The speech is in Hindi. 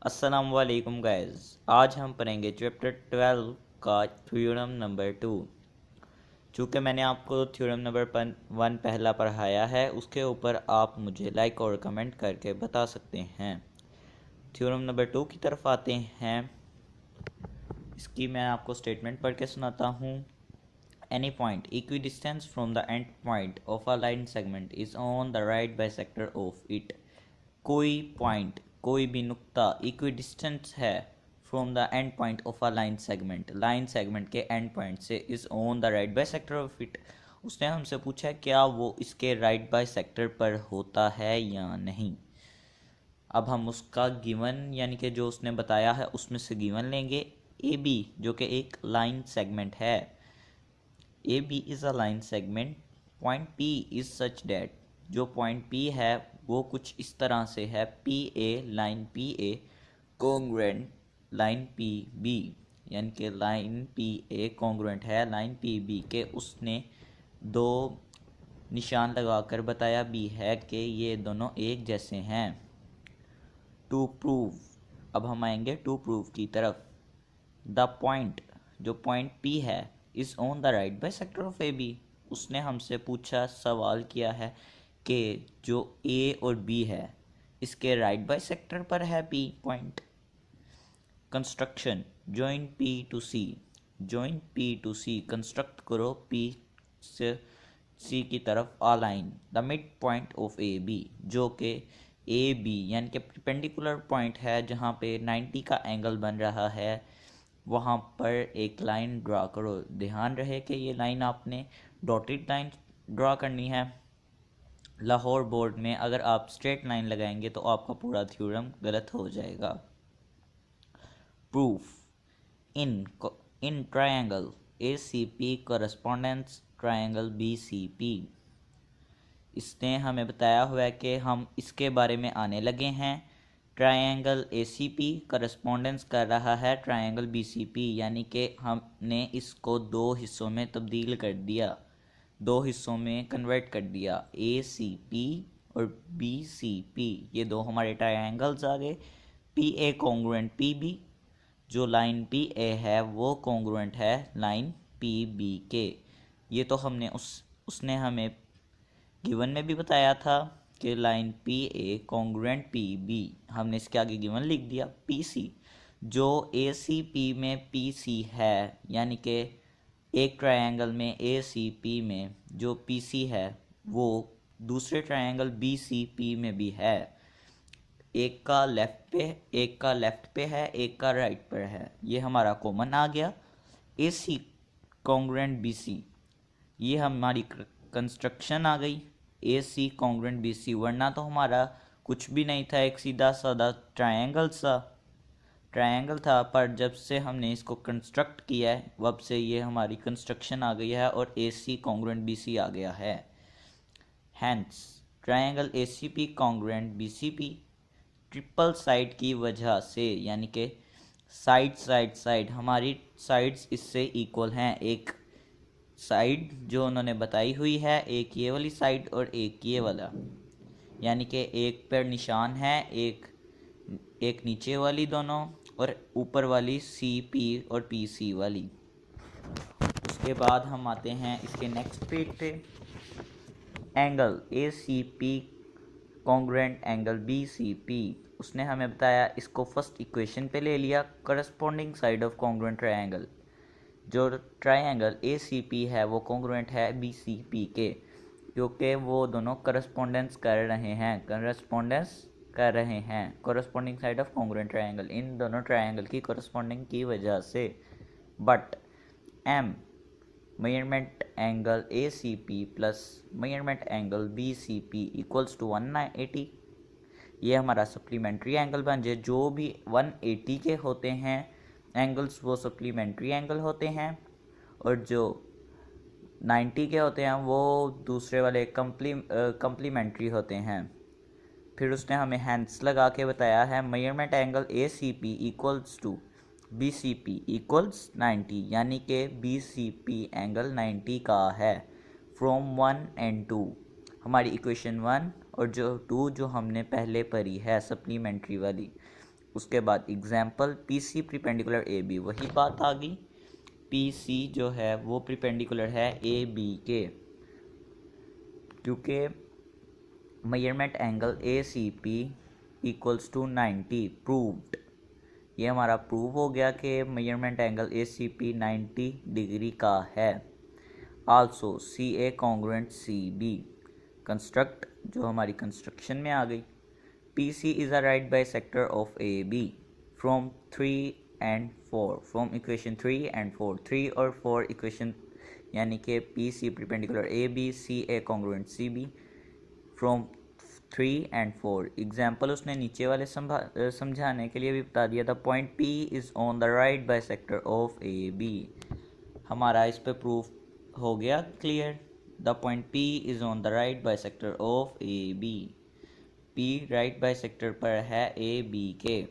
अस्सलाम वालेकुम गाइस। आज हम पढ़ेंगे चैप्टर 12 का थ्योरम नंबर 2। चूँकि मैंने आपको थ्योरम नंबर 1 पहला पढ़ाया है, उसके ऊपर आप मुझे लाइक और कमेंट करके बता सकते हैं। थ्योरम नंबर 2 की तरफ आते हैं। इसकी मैं आपको स्टेटमेंट पढ़ के सुनाता हूँ। Any point equidistant from the end point of a line segment is on the right bisector of it. कोई पॉइंट, कोई भी नुक्ता इक्विडिस्टेंस है from the end point of a line segment के एंड पॉइंट से is on the right bisector of it. उसने हमसे पूछा क्या वो इसके राइट बाइसेक्टर पर होता है या नहीं। अब हम उसका गिवन यानी कि जो उसने बताया है उसमें से गिवन लेंगे। ए बी जो कि एक लाइन सेगमेंट है, A B is a line segment, point P is such that, जो पॉइंट पी है वो कुछ इस तरह से है, P A line P A congruent line P B, यानी कि लाइन पी ए कॉन्ग्रुएंट है लाइन पी बी के। उसने दो निशान लगाकर बताया भी है कि ये दोनों एक जैसे हैं। टू प्रूव, अब हम आएंगे टू प्रूव की तरफ। द पॉइंट, जो पॉइंट पी है, is on the right bisector of A B. उसने हमसे पूछा, सवाल किया है कि जो ए और बी है इसके राइट बाइसेक्टर पर है P point. Construction, join P to C, join P to C, construct करो पी से सी की तरफ a line the midpoint of A B, जो कि ए बी यानी कि परपेंडिकुलर पॉइंट है जहाँ पे 90 का एंगल बन रहा है, वहाँ पर एक लाइन ड्रा करो। ध्यान रहे कि ये लाइन आपने डॉटेड लाइन ड्रा करनी है। लाहौर बोर्ड में अगर आप स्ट्रेट लाइन लगाएंगे तो आपका पूरा थ्योरम गलत हो जाएगा। Proof, in in triangle A C P correspondence triangle B C P. इसने हमें बताया हुआ है कि हम इसके बारे में आने लगे हैं। Triangle A C P correspondence कर रहा है ट्रायंगल बी सी पी, यानी कि हमने इसको दो हिस्सों में तब्दील कर दिया, दो हिस्सों में कन्वर्ट कर दिया, ए सी पी और बी सी पी। ये दो हमारे ट्रायंगल्स आ गए। P A congruent P B, जो लाइन पी ए है वो कॉन्ग्रुएंट है लाइन पी बी के। ये तो हमने उसने हमें गिवन में भी बताया था कि line P A congruent P B, हमने इसके आगे गिवन लिख दिया पी सी, जो ए सी पी में पी सी है, यानी कि एक ट्रायंगल में ए सी पी में जो पी सी है वो दूसरे ट्रायंगल बी सी पी में भी है। एक का लेफ्ट पे, एक का लेफ्ट पे है, एक का राइट पर है, ये हमारा कॉमन आ गया। ए सी कॉन्ग्रुएंट बी सी, ये हमारी कंस्ट्रक्शन आ गई। ए सी कॉन्ग्रुएंट बी सी, वरना तो हमारा कुछ भी नहीं था, एक सीधा साधा ट्रायंगल था, पर जब से हमने इसको कंस्ट्रक्ट किया है वब से ये हमारी कंस्ट्रक्शन आ गई है और ए सी कॉन्ग्रुएंट बी सी आ गया है। Hence triangle A C P congruent B C P triple side की वजह से, यानी कि साइड हमारी साइड्स इससे इक्वल हैं। एक साइड जो उन्होंने बताई हुई है, एक ये वाली साइड और एक ये वाला, यानी कि एक पर निशान है, एक नीचे वाली दोनों और ऊपर वाली सी पी और पी सी वाली। उसके बाद हम आते हैं इसके नेक्स्ट पेज पे। Angle A C P congruent angle B C P, उसने हमें बताया, इसको फर्स्ट इक्वेशन पे ले लिया, corresponding side of congruent triangle. जो ट्रायंगल ए सी पी है वो कॉन्ग्रुएंट है बी सी पी के, क्योंकि वो दोनों करस्पॉन्डेंस कर रहे हैं, corresponding side of congruent triangle, इन दोनों ट्रायंगल की करस्पॉन्डिंग की वजह से। But M measurement angle A C P plus measurement angle B C P equals to 180। ये हमारा सप्लीमेंट्री एंगल बन जाए। जो भी 180 के होते हैं एंगल्स वो सप्लीमेंट्री एंगल होते हैं, और जो 90 के होते हैं वो दूसरे वाले कम्प्लीमेंट्री होते हैं। फिर उसने हमें हैंस लगा के बताया है, measurement angle A C P equals to B C P equals 90, यानी कि बी सी पी एंगल 90 का है फ्रॉम 1 एंड 2, हमारी इक्वेशन 1 और जो 2 जो हमने पहले पढ़ी है सप्लीमेंट्री वाली, उसके बाद example P C perpendicular A B, वही बात आ गई, पी सी जो है वो प्रीपेंडिकुलर है ए बी के, क्योंकि measurement angle A C P equals to 90 proved. ये हमारा प्रूव हो गया कि measurement angle A C P 90 degree का है। Also C A congruent C B, construct जो हमारी कंस्ट्रक्शन में आ गई, P C is a right bisector of A B from 3 and 4, from equation 3 and 4, 3 और 4 इक्वेशन, यानी कि P C perpendicular A B, C A congruent C B from 3 and 4। Example उसने नीचे वाले समझाने के लिए भी बता दिया था। Point P is on the right bisector of A B, हमारा इस पे प्रूफ हो गया clear. The point P is on the right bisector of A B, P right bisector पर है ए बी के।